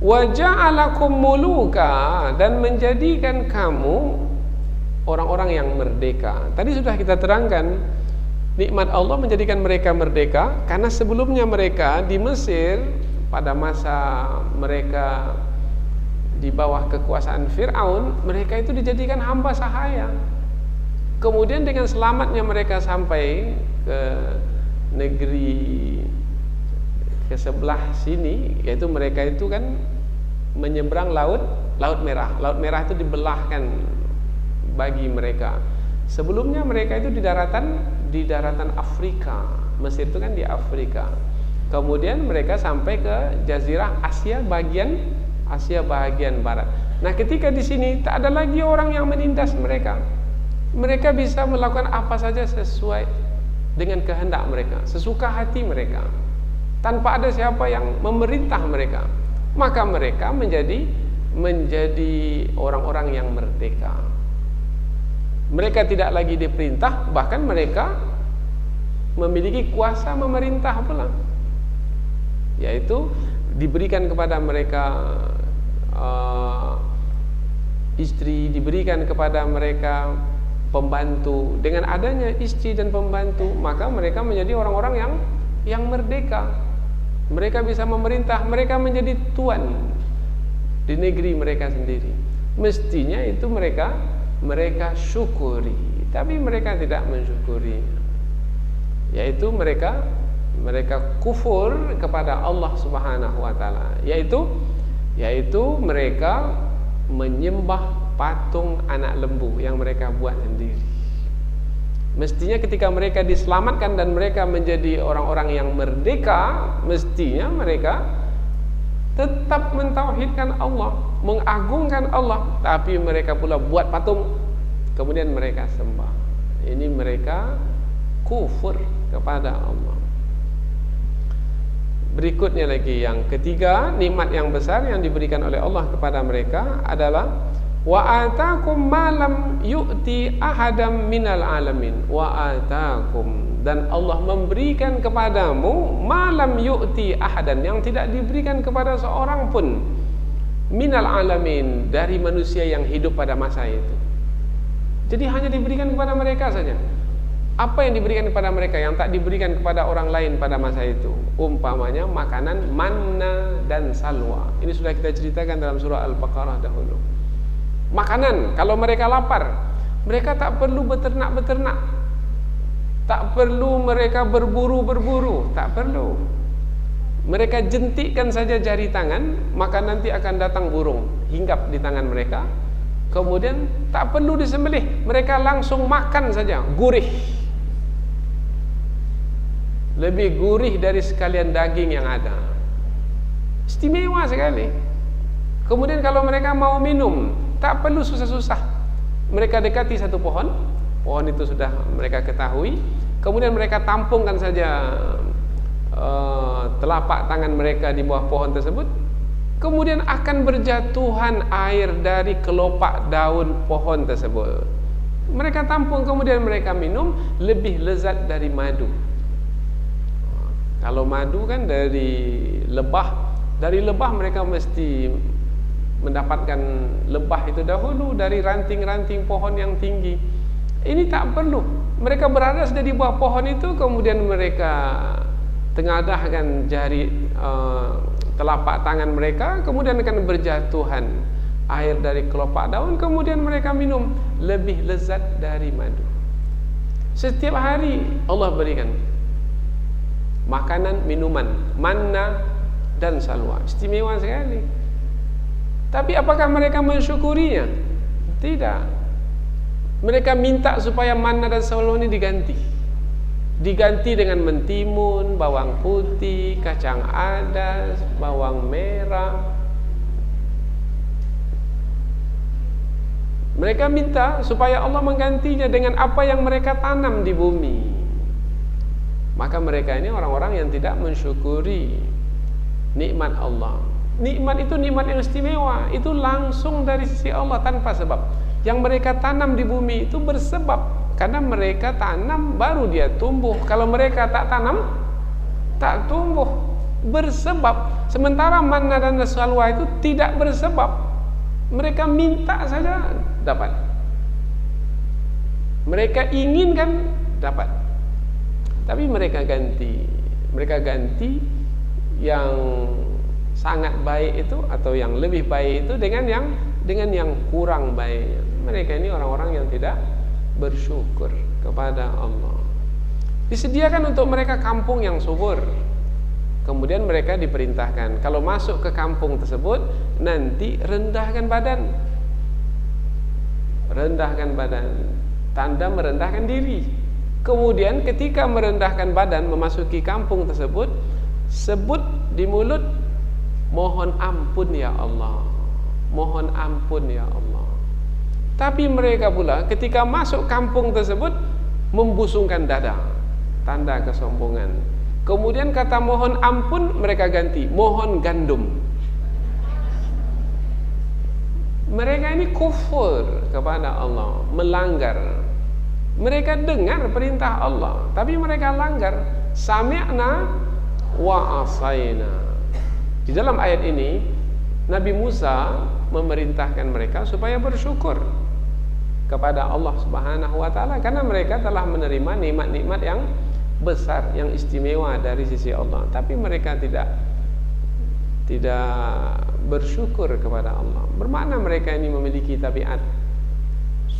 Wa ja'alakum muluka, dan menjadikan kamu orang-orang yang merdeka. Tadi sudah kita terangkan nikmat Allah menjadikan mereka merdeka, karena sebelumnya mereka di Mesir pada masa mereka di bawah kekuasaan Fir'aun, mereka itu dijadikan hamba sahaya. Kemudian dengan selamatnya mereka sampai ke negeri ke sebelah sini, yaitu mereka itu kan menyeberang Laut Merah. Laut Merah itu dibelahkan bagi mereka. Sebelumnya mereka itu di daratan Afrika. Mesir itu kan di Afrika. Kemudian mereka sampai ke Jazirah Asia bagian barat. Nah, ketika di sini tak ada lagi orang yang menindas mereka. Mereka bisa melakukan apa saja sesuai dengan kehendak mereka, sesuka hati mereka, tanpa ada siapa yang memerintah mereka. Maka mereka menjadi orang-orang yang merdeka. Mereka tidak lagi diperintah, bahkan mereka memiliki kuasa memerintah pula, yaitu diberikan kepada mereka istri, diberikan kepada mereka pembantu. Dengan adanya istri dan pembantu, maka mereka menjadi orang-orang yang merdeka. Mereka bisa memerintah, mereka menjadi tuan di negeri mereka sendiri. Mestinya itu mereka syukuri, tapi mereka tidak mensyukuri, yaitu mereka kufur kepada Allah Subhanahu wa taala, yaitu mereka menyembah patung anak lembu yang mereka buat sendiri. Mestinya ketika mereka diselamatkan dan mereka menjadi orang-orang yang merdeka, mestinya mereka tetap mentauhidkan Allah, mengagungkan Allah, tapi mereka pula buat patung, kemudian mereka sembah. Ini mereka kufur kepada Allah. Berikutnya lagi yang ketiga, nikmat yang besar yang diberikan oleh Allah kepada mereka adalah Wa atakum ma lam yu'ti ahadam minal alamin. Wa atakum, dan Allah memberikan kepadamu ma lam yu'ti ahadan, yang tidak diberikan kepada seorang pun minal alamin, dari manusia yang hidup pada masa itu. Jadi hanya diberikan kepada mereka saja. Apa yang diberikan kepada mereka yang tak diberikan kepada orang lain pada masa itu? Umpamanya makanan manna dan salwa. Ini sudah kita ceritakan dalam surah Al-Baqarah dahulu. Makanan, kalau mereka lapar, mereka tak perlu beternak-beternak, tak perlu mereka berburu-berburu, tak perlu. Mereka jentikkan saja jari tangan, maka nanti akan datang burung hinggap di tangan mereka. Kemudian tak perlu disembelih, mereka langsung makan saja, gurih. Lebih gurih dari sekalian daging yang ada. Istimewa sekali. Kemudian kalau mereka mau minum, tak perlu susah-susah. Mereka dekati satu pohon, pohon itu sudah mereka ketahui. Kemudian mereka tampungkan saja telapak tangan mereka di bawah pohon tersebut. Kemudian akan berjatuhan air dari kelopak daun pohon tersebut. Mereka tampung, kemudian mereka minum, lebih lezat dari madu. Kalau madu kan dari lebah, dari lebah mereka mesti mendapatkan lebah itu dahulu dari ranting-ranting pohon yang tinggi. Ini tak perlu. Mereka berada di bawah pohon itu, kemudian mereka tengadahkan jari telapak tangan mereka, kemudian akan berjatuhan air dari kelopak daun, kemudian mereka minum, lebih lezat dari madu. Setiap hari Allah berikan makanan, minuman, manna dan salwa. Istimewa sekali. Tapi apakah mereka mensyukurinya? Tidak. Mereka minta supaya manna dan salwa ini diganti. Diganti dengan mentimun, bawang putih, kacang adas, bawang merah. Mereka minta supaya Allah menggantinya dengan apa yang mereka tanam di bumi. Maka mereka ini orang-orang yang tidak mensyukuri nikmat Allah. Nikmat itu nikmat yang istimewa, itu langsung dari sisi Allah tanpa sebab. Yang mereka tanam di bumi itu bersebab, karena mereka tanam baru dia tumbuh. Kalau mereka tak tanam, tak tumbuh. Bersebab. Sementara manna dan salwa itu tidak bersebab. Mereka minta saja dapat. Mereka inginkan dapat. Tapi mereka ganti yang sangat baik itu atau yang lebih baik itu dengan yang kurang baik. Mereka ini orang-orang yang tidak bersyukur kepada Allah. Disediakan untuk mereka kampung yang subur. Kemudian mereka diperintahkan, kalau masuk ke kampung tersebut, nanti rendahkan badan. Rendahkan badan, tanda merendahkan diri. Kemudian ketika merendahkan badan memasuki kampung tersebut, sebut di mulut, mohon ampun ya Allah, mohon ampun ya Allah. Tapi mereka pula ketika masuk kampung tersebut membusungkan dada, tanda kesombongan. Kemudian kata mohon ampun mereka ganti mohon gandum. Mereka ini kufur kepada Allah, melanggar. Mereka dengar perintah Allah, tapi mereka langgar. Sami'na wa asaina. Di dalam ayat ini Nabi Musa memerintahkan mereka supaya bersyukur kepada Allah Subhanahu wa taala, karena mereka telah menerima nikmat-nikmat yang besar, yang istimewa dari sisi Allah. Tapi mereka tidak bersyukur kepada Allah. Bermakna mereka ini memiliki tabiat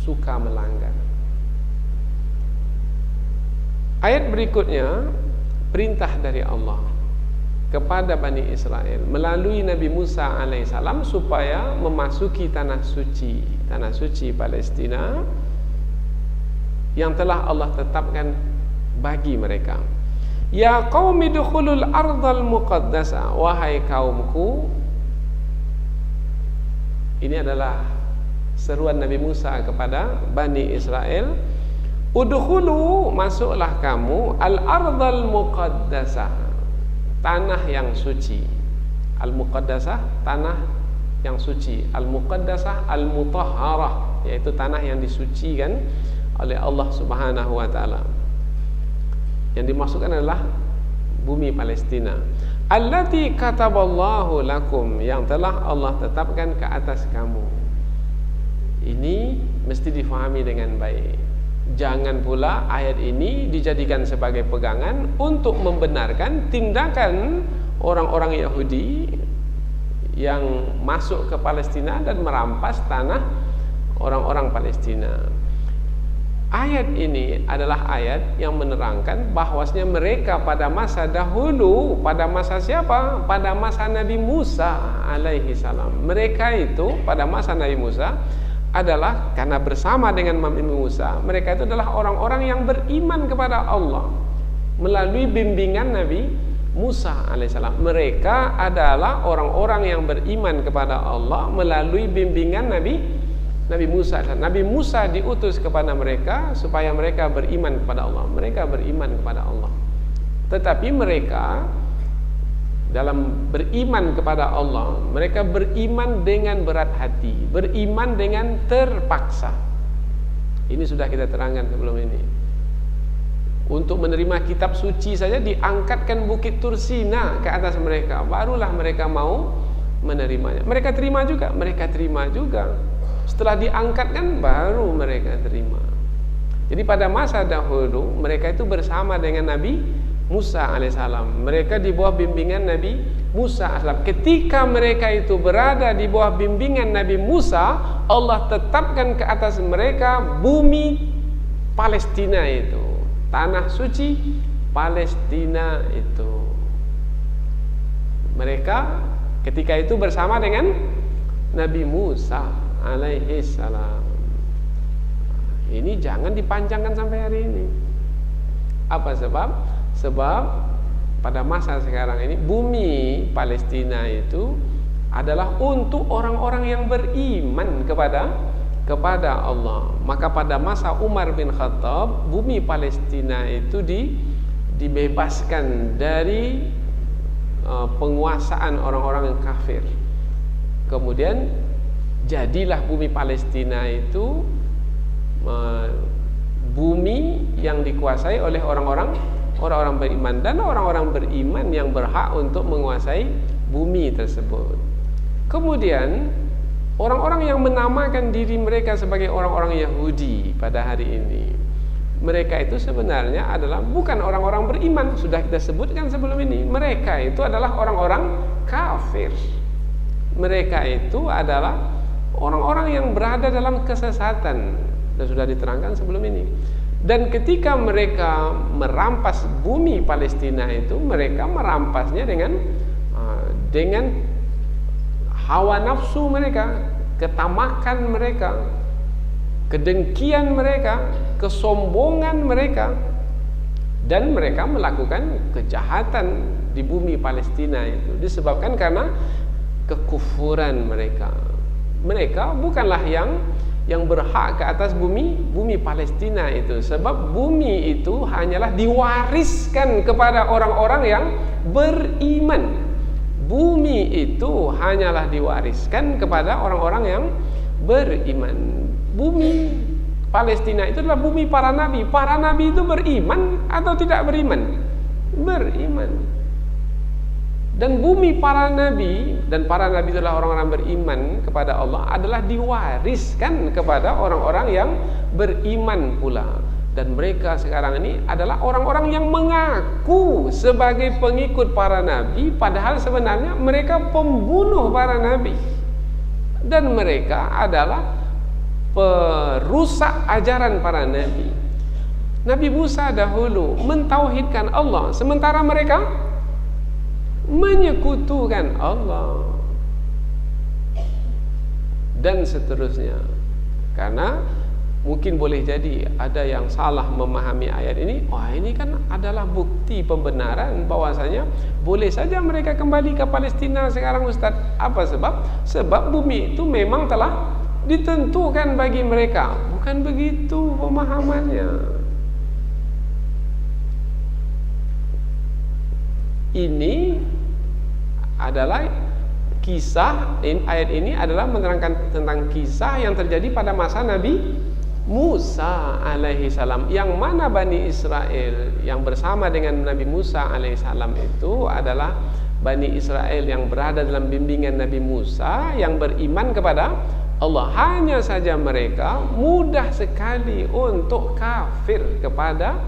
suka melanggar. Ayat berikutnya perintah dari Allah kepada Bani Israel melalui Nabi Musa alaihissalam supaya memasuki tanah suci Palestina yang telah Allah tetapkan bagi mereka. Ya qaumi dukhulul ardal muqaddasa, wahai kaumku. Ini adalah seruan Nabi Musa kepada Bani Israel. Udkhulu, masuklah kamu al-ardal muqaddasah, tanah yang suci. Al-muqaddasah, tanah yang suci, al-muqaddasah, al-mutahharah, yaitu tanah yang disucikan oleh Allah Subhanahu wa taala. Yang dimaksudkan adalah bumi Palestina. Allati kataballahu lakum, yang telah Allah tetapkan ke atas kamu. Ini mesti difahami dengan baik. Jangan pula ayat ini dijadikan sebagai pegangan untuk membenarkan tindakan orang-orang Yahudi yang masuk ke Palestina dan merampas tanah orang-orang Palestina. Ayat ini adalah ayat yang menerangkan bahwasanya mereka pada masa dahulu, pada masa siapa? Pada masa Nabi Musa alaihi salam. Mereka itu pada masa Nabi Musa adalah karena bersama dengan Nabi Musa, mereka itu adalah orang-orang yang beriman kepada Allah melalui bimbingan Nabi Musa alaihissalam. Mereka adalah orang-orang yang beriman kepada Allah melalui bimbingan Nabi Musa. Nabi Musa diutus kepada mereka supaya mereka beriman kepada Allah. Mereka beriman kepada Allah. Tetapi mereka dalam beriman kepada Allah, mereka beriman dengan berat hati, beriman dengan terpaksa. Ini sudah kita terangkan sebelum ini. Untuk menerima kitab suci saja diangkatkan bukit Tursina ke atas mereka, barulah mereka mau menerimanya. Mereka terima juga. Setelah diangkatkan baru mereka terima. Jadi pada masa dahulu mereka itu bersama dengan Nabi Musa alaihissalam. Mereka di bawah bimbingan Nabi Musa alaihissalam. Ketika mereka itu berada di bawah bimbingan Nabi Musa, Allah tetapkan ke atas mereka bumi Palestina itu, tanah suci Palestina itu. Mereka ketika itu bersama dengan Nabi Musa alaihi salam. Ini jangan dipanjangkan sampai hari ini. Apa sebab? Sebab pada masa sekarang ini bumi Palestina itu adalah untuk orang-orang yang beriman kepada Allah. Maka pada masa Umar bin Khattab, bumi Palestina itu dibebaskan dari penguasaan orang-orang yang kafir. Kemudian jadilah bumi Palestina itu bumi yang dikuasai oleh orang-orang beriman, dan orang-orang beriman yang berhak untuk menguasai bumi tersebut. Kemudian orang-orang yang menamakan diri mereka sebagai orang-orang Yahudi pada hari ini, mereka itu sebenarnya adalah bukan orang-orang beriman. Sudah kita sebutkan sebelum ini, mereka itu adalah orang-orang kafir. Mereka itu adalah orang-orang yang berada dalam kesesatan, dan sudah diterangkan sebelum ini. Dan ketika mereka merampas bumi Palestina itu, mereka merampasnya dengan hawa nafsu mereka, ketamakan mereka, kedengkian mereka, kesombongan mereka, dan mereka melakukan kejahatan di bumi Palestina itu disebabkan karena kekufuran mereka. Mereka bukanlah yang berhak ke atas bumi Palestina itu, sebab bumi itu hanyalah diwariskan kepada orang-orang yang beriman. Bumi itu hanyalah diwariskan kepada orang-orang yang beriman. Bumi Palestina itu adalah bumi para nabi. Para nabi itu beriman atau tidak beriman? Beriman. Dan bumi para nabi, dan para nabi adalah orang-orang beriman kepada Allah, adalah diwariskan kepada orang-orang yang beriman pula. Dan mereka sekarang ini adalah orang-orang yang mengaku sebagai pengikut para nabi, padahal sebenarnya mereka pembunuh para nabi. Dan mereka adalah perusak ajaran para nabi. Nabi Musa dahulu mentauhidkan Allah, sementara mereka menyekutukan Allah, dan seterusnya. Karena mungkin boleh jadi ada yang salah memahami ayat ini. Wah, ini kan adalah bukti pembenaran bahwasanya boleh saja mereka kembali ke Palestina sekarang, Ustaz. Apa sebab? Sebab bumi itu memang telah ditentukan bagi mereka. Bukan begitu pemahamannya. Ini adalah kisah ayat ini adalah menerangkan tentang kisah yang terjadi pada masa Nabi Musa alaihi salam, yang mana Bani Israel yang bersama dengan Nabi Musa alaihi salam itu adalah Bani Israel yang berada dalam bimbingan Nabi Musa, yang beriman kepada Allah. Hanya saja mereka mudah sekali untuk kafir kepada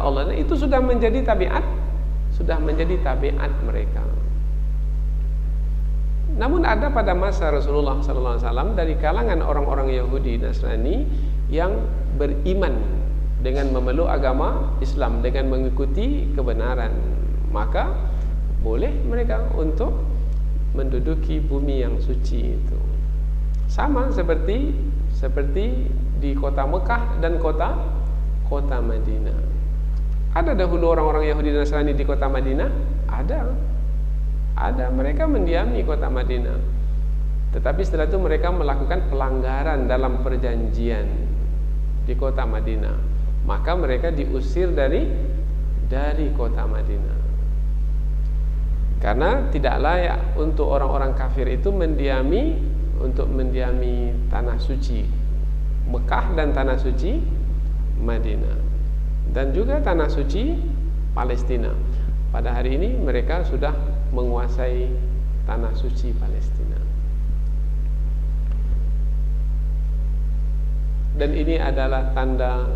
Allah. Dan itu sudah menjadi tabiat mereka. Namun ada pada masa Rasulullah SAW dari kalangan orang-orang Yahudi Nasrani yang beriman dengan memeluk agama Islam, dengan mengikuti kebenaran, maka boleh mereka untuk menduduki bumi yang suci itu. Sama seperti di kota Mekah dan kota Madinah. Ada dahulu orang-orang Yahudi dan Nasrani di kota Madinah? Ada, mereka mendiami kota Madinah. Tetapi setelah itu mereka melakukan pelanggaran dalam perjanjian di kota Madinah, maka mereka diusir dari kota Madinah. Karena tidak layak untuk orang-orang kafir itu mendiami tanah suci Mekah dan tanah suci Madinah, dan juga tanah suci Palestina. Pada hari ini mereka sudah menguasai tanah suci Palestina. Dan ini adalah tanda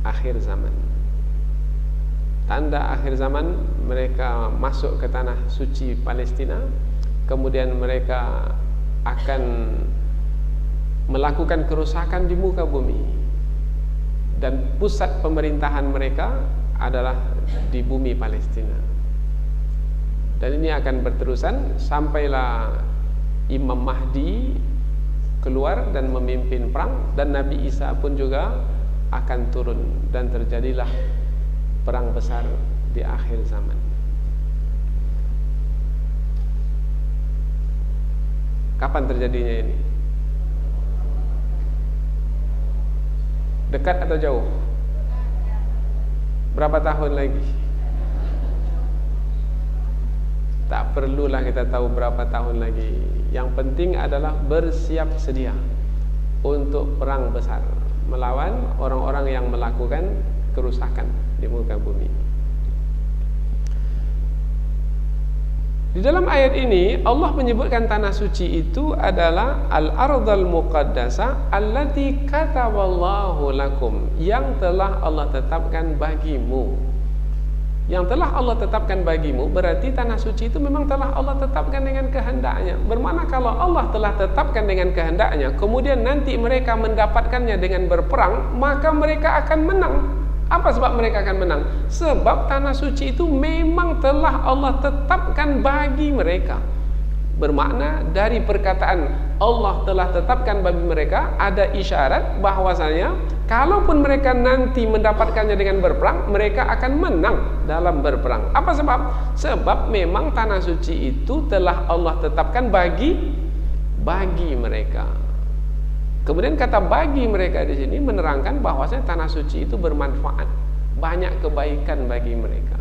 akhir zaman. Tanda akhir zaman, mereka masuk ke tanah suci Palestina, kemudian mereka akan melakukan kerusakan di muka bumi, dan pusat pemerintahan mereka adalah di bumi Palestina. Dan ini akan berterusan sampailah Imam Mahdi keluar dan memimpin perang, dan Nabi Isa pun juga akan turun, dan terjadilah perang besar di akhir zaman. Kapan terjadinya ini? Dekat atau jauh? Berapa tahun lagi? Tak perlulah kita tahu berapa tahun lagi. Yang penting adalah bersiap sedia untuk perang besar melawan orang-orang yang melakukan kerusakan di muka bumi. Di dalam ayat ini Allah menyebutkan tanah suci itu adalah al-ardhal muqaddasah allati kataballahu lakum, yang telah Allah tetapkan bagimu. Yang telah Allah tetapkan bagimu berarti tanah suci itu memang telah Allah tetapkan dengan kehendaknya. Bermakna kalau Allah telah tetapkan dengan kehendaknya, kemudian nanti mereka mendapatkannya dengan berperang, maka mereka akan menang. Apa sebab mereka akan menang? Sebab tanah suci itu memang telah Allah tetapkan bagi mereka. Bermakna dari perkataan Allah telah tetapkan bagi mereka ada isyarat bahwasanya kalaupun mereka nanti mendapatkannya dengan berperang, mereka akan menang dalam berperang. Apa sebab? Sebab memang tanah suci itu telah Allah tetapkan bagi mereka. Kemudian kata bagi mereka di sini menerangkan bahwasanya tanah suci itu bermanfaat, banyak kebaikan bagi mereka.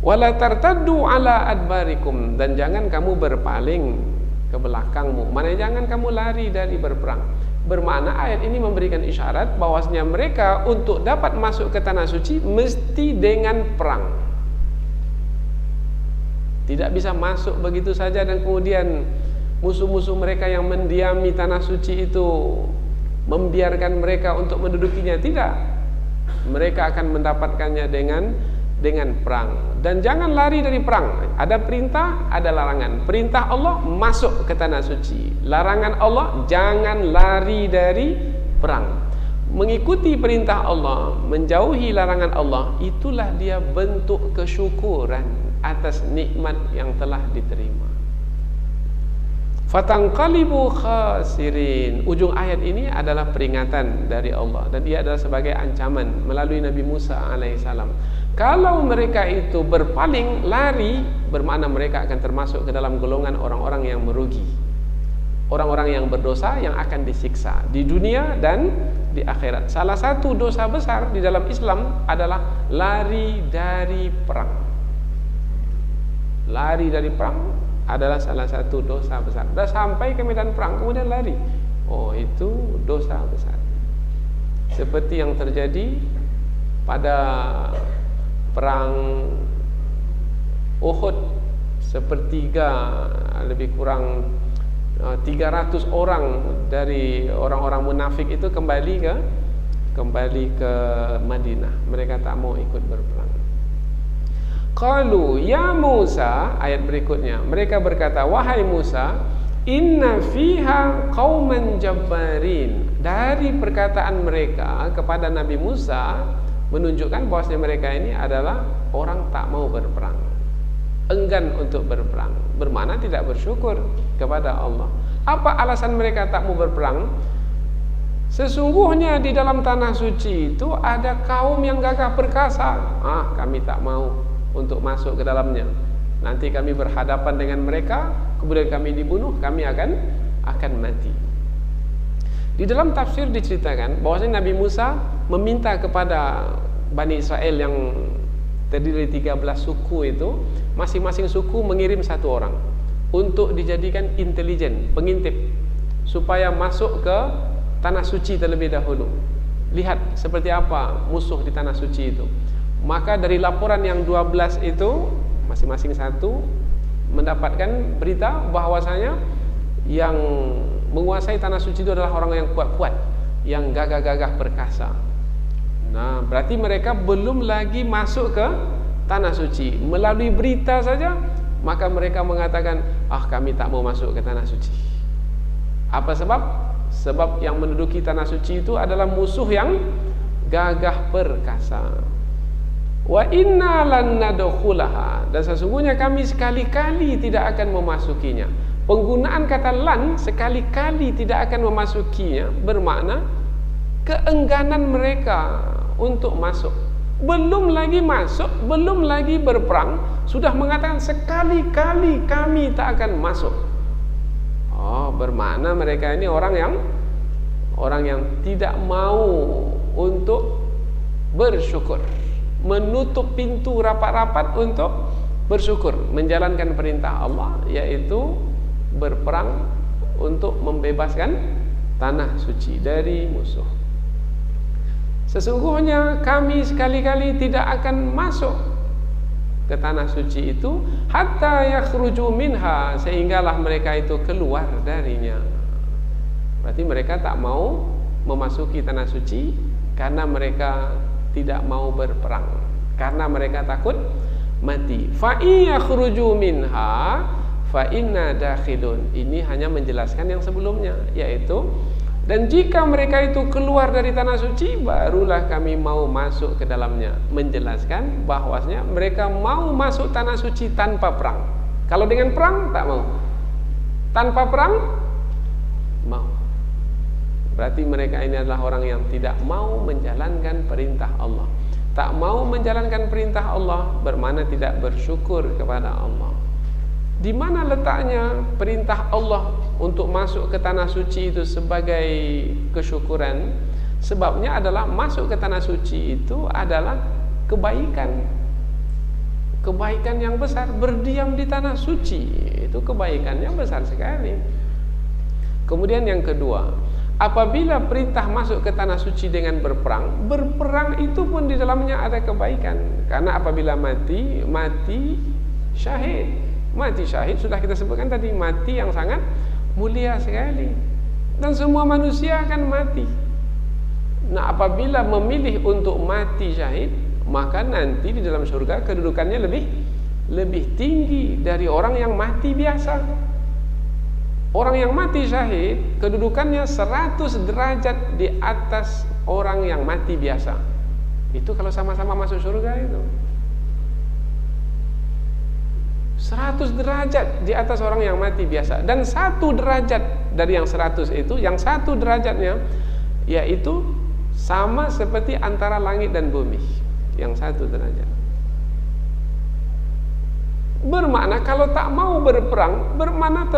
Wala tartaddu ala adbarikum, dan jangan kamu berpaling ke belakangmu. Mana jangan kamu lari dari berperang. Bermakna ayat ini memberikan isyarat bahwasanya mereka untuk dapat masuk ke tanah suci mesti dengan perang. Tidak bisa masuk begitu saja dan kemudian musuh-musuh mereka yang mendiami tanah suci itu membiarkan mereka untuk mendudukinya. Tidak. Mereka akan mendapatkannya dengan perang. Dan jangan lari dari perang. Ada perintah, ada larangan. Perintah Allah masuk ke tanah suci. Larangan Allah jangan lari dari perang. Mengikuti perintah Allah, menjauhi larangan Allah, itulah dia bentuk kesyukuran atas nikmat yang telah diterima. Fatanqalibu khasirin. Ujung ayat ini adalah peringatan dari Allah, dan ia adalah sebagai ancaman melalui Nabi Musa alaihissalam. Kalau mereka itu berpaling, lari, bermakna mereka akan termasuk ke dalam golongan orang-orang yang merugi, orang-orang yang berdosa yang akan disiksa di dunia dan di akhirat. Salah satu dosa besar di dalam Islam adalah lari dari perang. Lari dari perang adalah salah satu dosa besar. Dah sampai ke medan perang kemudian lari, oh itu dosa besar. Seperti yang terjadi pada perang Uhud, sepertiga, lebih kurang 300 orang dari orang-orang munafik itu kembali ke Madinah. Mereka tak mau ikut berperang. Qalu ya Musa, ayat berikutnya, mereka berkata, wahai Musa, inna fiha qauman jabbarin. Dari perkataan mereka kepada Nabi Musa menunjukkan bahwasanya mereka ini adalah orang tak mau berperang, enggan untuk berperang, bermakna tidak bersyukur kepada Allah. Apa alasan mereka tak mau berperang? Sesungguhnya di dalam tanah suci itu ada kaum yang gagah perkasa. Kami tak mau untuk masuk ke dalamnya. Nanti kami berhadapan dengan mereka, kemudian kami dibunuh, kami akan mati. Di dalam tafsir diceritakan bahwasanya Nabi Musa meminta kepada Bani Israel yang terdiri dari 13 suku itu, masing-masing suku mengirim satu orang untuk dijadikan intelijen, pengintip, supaya masuk ke tanah suci terlebih dahulu. Lihat seperti apa musuh di tanah suci itu. Maka dari laporan yang 12 itu, masing-masing satu mendapatkan berita bahwasanya yang menguasai tanah suci itu adalah orang yang kuat-kuat, yang gagah-gagah perkasa. Nah, berarti mereka belum lagi masuk ke tanah suci. Melalui berita saja, maka mereka mengatakan, kami tak mau masuk ke tanah suci. Apa sebab? Sebab yang menduduki tanah suci itu adalah musuh yang gagah perkasa. Wa inna lan nadkhulaha, dan sesungguhnya kami sekali-kali tidak akan memasukinya. Penggunaan kata lan, sekali-kali tidak akan memasukinya, bermakna keengganan mereka untuk masuk. Belum lagi masuk, belum lagi berperang, sudah mengatakan sekali-kali kami tak akan masuk. Bermakna mereka ini orang yang tidak mau untuk bersyukur, menutup pintu rapat-rapat untuk bersyukur, menjalankan perintah Allah, yaitu berperang untuk membebaskan tanah suci dari musuh. Sesungguhnya kami sekali-kali tidak akan masuk ke tanah suci itu hatta yakhruju minha, sehinggalah mereka itu keluar darinya. Berarti mereka tak mau memasuki tanah suci karena mereka tidak mau berperang, karena mereka takut mati. Fa yakhruju minha fa inna dakhilun. Ini hanya menjelaskan yang sebelumnya, yaitu dan jika mereka itu keluar dari tanah suci, barulah kami mau masuk ke dalamnya. Menjelaskan bahwasanya mereka mau masuk tanah suci tanpa perang. Kalau dengan perang, tak mau. Tanpa perang, mau. Berarti mereka ini adalah orang yang tidak mau menjalankan perintah Allah. Tak mau menjalankan perintah Allah bermakna tidak bersyukur kepada Allah. Di mana letaknya perintah Allah untuk masuk ke tanah suci itu sebagai kesyukuran? Sebabnya adalah masuk ke tanah suci itu adalah kebaikan, kebaikan yang besar. Berdiam di tanah suci itu kebaikan yang besar sekali. Kemudian yang kedua, apabila perintah masuk ke tanah suci dengan berperang, berperang itu pun di dalamnya ada kebaikan. Karena apabila mati syahid. Mati syahid sudah kita sebutkan tadi, mati yang sangat mulia sekali. Dan semua manusia akan mati. Nah, apabila memilih untuk mati syahid, maka nanti di dalam surga kedudukannya lebih tinggi dari orang yang mati biasa. Orang yang mati syahid kedudukannya 100 derajat di atas orang yang mati biasa. Itu kalau sama-sama masuk surga itu 100 derajat di atas orang yang mati biasa. Dan 1 derajat dari yang 100 itu, yang 1 derajatnya yaitu sama seperti antara langit dan bumi. Yang 1 derajat. Bermakna kalau tak mau berperang, bermakna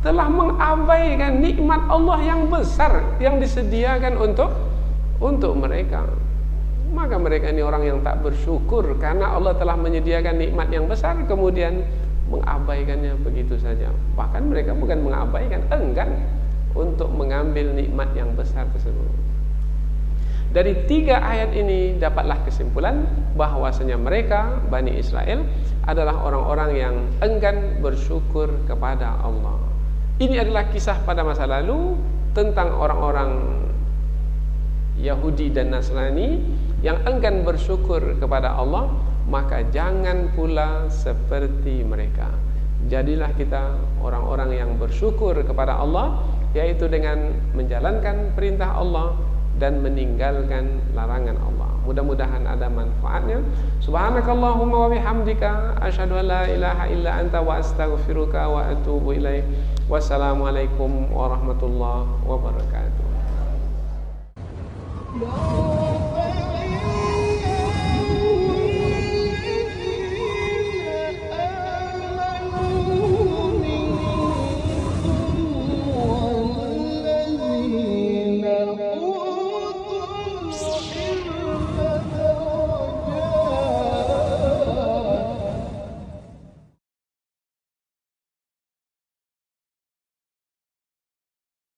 telah mengabaikan nikmat Allah yang besar yang disediakan untuk mereka. Maka mereka ini orang yang tak bersyukur karena Allah telah menyediakan nikmat yang besar, kemudian mengabaikannya begitu saja. Bahkan mereka bukan mengabaikan, enggan untuk mengambil nikmat yang besar tersebut. Dari 3 ayat ini dapatlah kesimpulan bahwasanya mereka, Bani Israel, adalah orang-orang yang enggan bersyukur kepada Allah. Ini adalah kisah pada masa lalu tentang orang-orang Yahudi dan Nasrani yang enggan bersyukur kepada Allah. Maka jangan pula seperti mereka. Jadilah kita orang-orang yang bersyukur kepada Allah, yaitu dengan menjalankan perintah Allah dan meninggalkan larangan Allah. Mudah-mudahan ada manfaatnya. Subhanakallahumma wa bihamdika asyhadu an la ilaha illa anta wa astaghfiruka wa atubu ilaik. Wassalamualaikum warahmatullahi wabarakatuh.